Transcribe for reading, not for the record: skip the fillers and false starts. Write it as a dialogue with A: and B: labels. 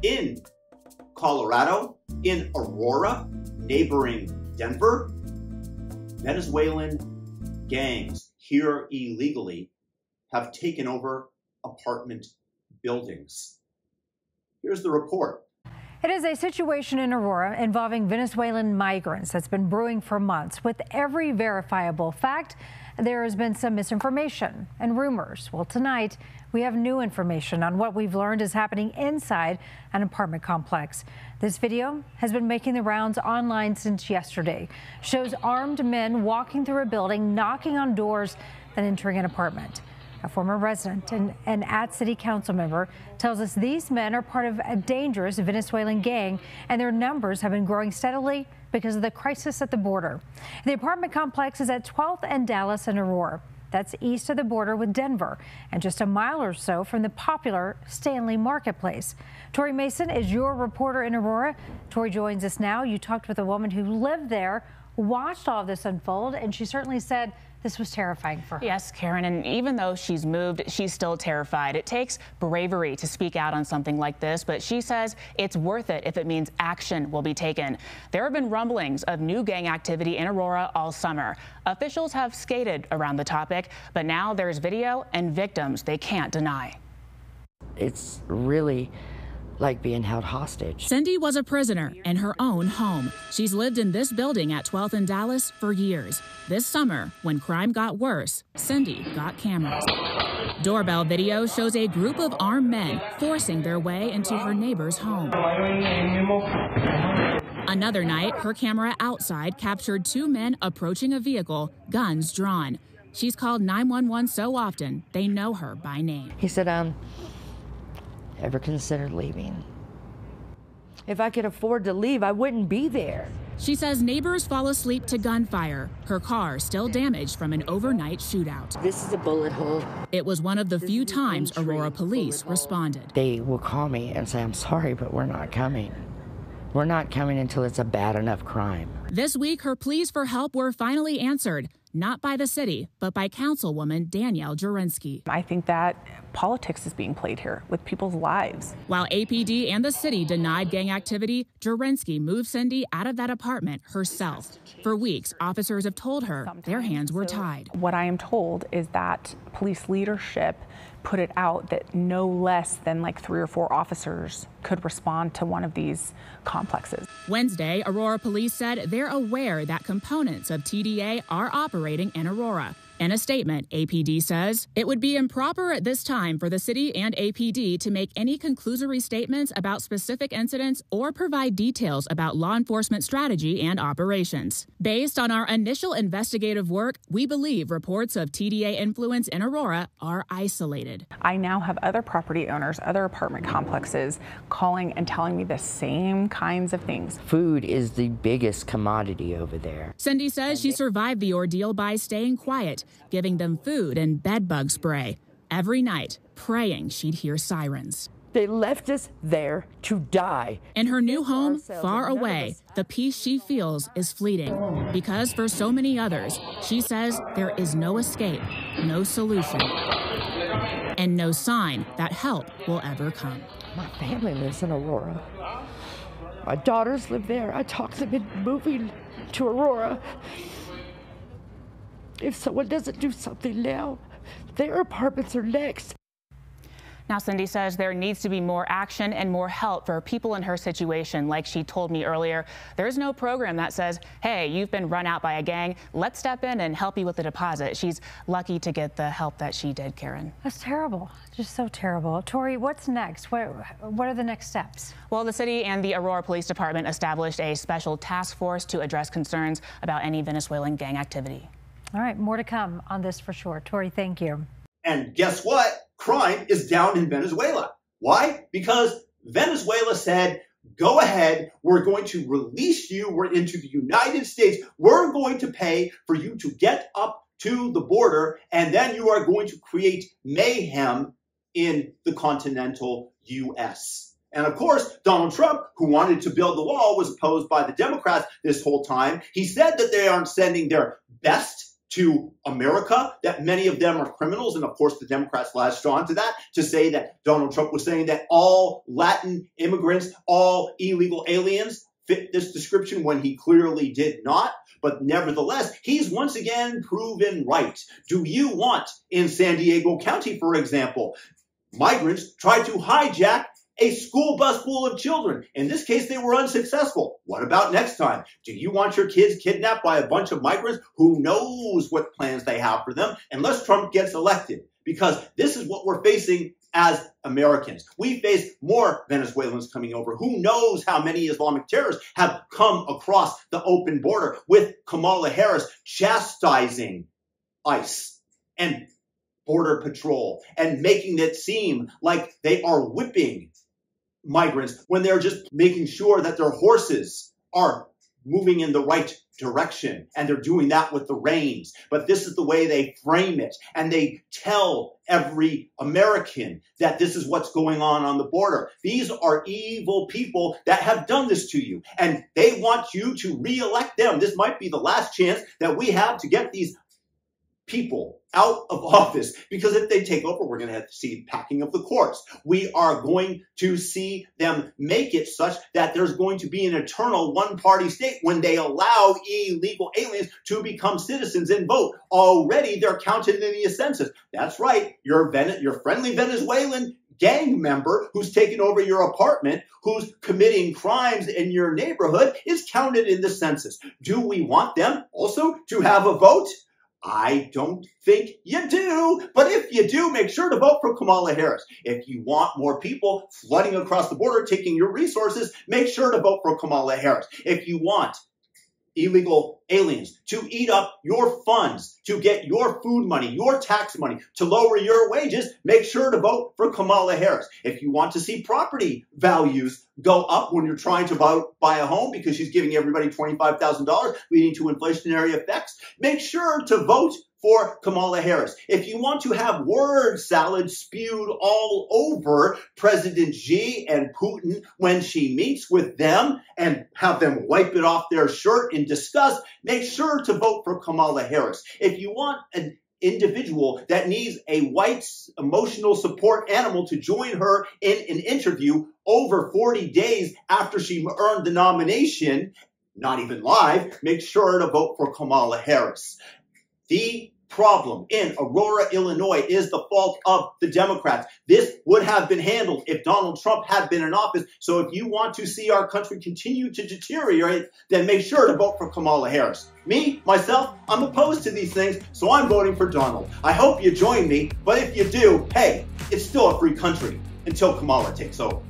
A: in Colorado, in Aurora, neighboring Denver, Venezuelan gangs here illegally have taken over apartment buildings. Here's the report.
B: It is a situation in Aurora involving Venezuelan migrants that's been brewing for months. With every verifiable fact, there has been some misinformation and rumors. Well, tonight, we have new information on what we've learned is happening inside an apartment complex. This video has been making the rounds online since yesterday. Shows armed men walking through a building, knocking on doors, then entering an apartment. A former resident and at-city council member tells us these men are part of a dangerous Venezuelan gang, and their numbers have been growing steadily because of the crisis at the border. The apartment complex is at 12th and Dallas and Aurora. That's east of the border with Denver and just a mile or so from the popular Stanley Marketplace. Tori Mason is your reporter in Aurora. Tori joins us now. You talked with a woman who lived there, watched all of this unfold, and she certainly said this was terrifying for her.
C: Yes, Karen, and even though she's moved, she's still terrified. It takes bravery to speak out on something like this, but she says it's worth it if it means action will be taken. There have been rumblings of new gang activity in Aurora all summer. Officials have skated around the topic, but now there's video and victims they can't deny.
D: It's really like being held hostage.
E: Cindy was a prisoner in her own home. She's lived in this building at 12th and Dallas for years. This summer, when crime got worse, Cindy got cameras. Doorbell video shows a group of armed men forcing their way into her neighbor's home. Another night, her camera outside captured two men approaching a vehicle, guns drawn. She's called 911 so often, they know her by name.
D: He said, ever considered leaving? If I could afford to leave, I wouldn't be there.
E: She says neighbors fall asleep to gunfire. Her car still damaged from an overnight shootout.
D: This is a bullet hole.
E: It was one of the few times Aurora police responded.
D: They will call me and say, I'm sorry, but we're not coming. We're not coming until it's a bad enough crime.
E: This week, her pleas for help were finally answered, not by the city, but by Councilwoman Danielle Jurenski.
F: I think that politics is being played here with people's lives.
E: While APD and the city denied gang activity, Jurenski moved Cindy out of that apartment herself. For weeks, officers have told her their hands were tied.
F: What I am told is that police leadership put it out that no less than like 3 or 4 officers could respond to one of these complexes.
E: Wednesday, Aurora police said they're aware that components of TDA are operating in Aurora. In a statement, APD says it would be improper at this time for the city and APD to make any conclusory statements about specific incidents or provide details about law enforcement strategy and operations. Based on our initial investigative work, we believe reports of TDA influence in Aurora are isolated.
F: I now have other property owners, other apartment complexes calling and telling me the same kinds of things.
D: Food is the biggest commodity over there.
E: Cindy says she survived the ordeal by staying quiet, giving them food and bed bug spray every night, praying she'd hear sirens.
D: They left us there to die.
E: In her new home, far away, the peace she feels is fleeting. Because for so many others, she says there is no escape, no solution, and no sign that help will ever come.
D: My family lives in Aurora. My daughters live there. I talked them into moving to Aurora. If someone doesn't do something now, their apartments are next.
C: Now, Cindy says there needs to be more action and more help for people in her situation. Like she told me earlier, there is no program that says, hey, you've been run out by a gang, let's step in and help you with the deposit. She's lucky to get the help that she did, Karen.
B: That's terrible. Just so terrible. Tori, what's next? What are the next steps?
C: Well, the city and the Aurora Police Department established a special task force to address concerns about any Venezuelan gang activity.
B: All right, more to come on this for sure. Tori, thank you.
A: And guess what? Crime is down in Venezuela. Why? Because Venezuela said, go ahead, we're going to release you. We're into the United States. We're going to pay for you to get up to the border, and then you are going to create mayhem in the continental U.S. And of course, Donald Trump, who wanted to build the wall, was opposed by the Democrats this whole time. He said that they aren't sending their best to America, that many of them are criminals. And of course, the Democrats latched on to that to say that Donald Trump was saying that all Latin immigrants, all illegal aliens fit this description when he clearly did not. But nevertheless, he's once again proven right. Do you want in San Diego County, for example, migrants tried to hijack a school bus full of children? In this case, they were unsuccessful. What about next time? Do you want your kids kidnapped by a bunch of migrants? Who knows what plans they have for them unless Trump gets elected? Because this is what we're facing as Americans. We face more Venezuelans coming over. Who knows how many Islamic terrorists have come across the open border, with Kamala Harris chastising ICE and Border Patrol and making it seem like they are whipping migrants when they're just making sure that their horses are moving in the right direction, and they're doing that with the reins. But this is the way they frame it, and they tell every American that this is what's going on the border. These are evil people that have done this to you, and they want you to re-elect them. This might be the last chance that we have to get these people out of office, because if they take over, we're going to have to see packing of the courts. We are going to see them make it such that there's going to be an eternal one-party state when they allow illegal aliens to become citizens and vote. Already, they're counted in the census. That's right, your friendly Venezuelan gang member who's taken over your apartment, who's committing crimes in your neighborhood, is counted in the census. Do we want them also to have a vote? I don't think you do, but if you do, make sure to vote for Kamala Harris. If you want more people flooding across the border, taking your resources, make sure to vote for Kamala Harris. If you want illegal aliens to eat up your funds, to get your food money, your tax money, to lower your wages, make sure to vote for Kamala Harris. If you want to see property values go up when you're trying to buy a home because she's giving everybody $25,000, leading to inflationary effects, make sure to vote for Kamala Harris. If you want to have word salad spewed all over President Xi and Putin when she meets with them and have them wipe it off their shirt in disgust, make sure to vote for Kamala Harris. If you want an individual that needs a white emotional support animal to join her in an interview over 40 days after she earned the nomination, not even live, make sure to vote for Kamala Harris. The problem in Aurora, Illinois is the fault of the Democrats. This would have been handled if Donald Trump had been in office. So if you want to see our country continue to deteriorate, then make sure to vote for Kamala Harris. Me, myself, I'm opposed to these things, so I'm voting for Donald. I hope you join me, but if you do, hey, it's still a free country until Kamala takes over.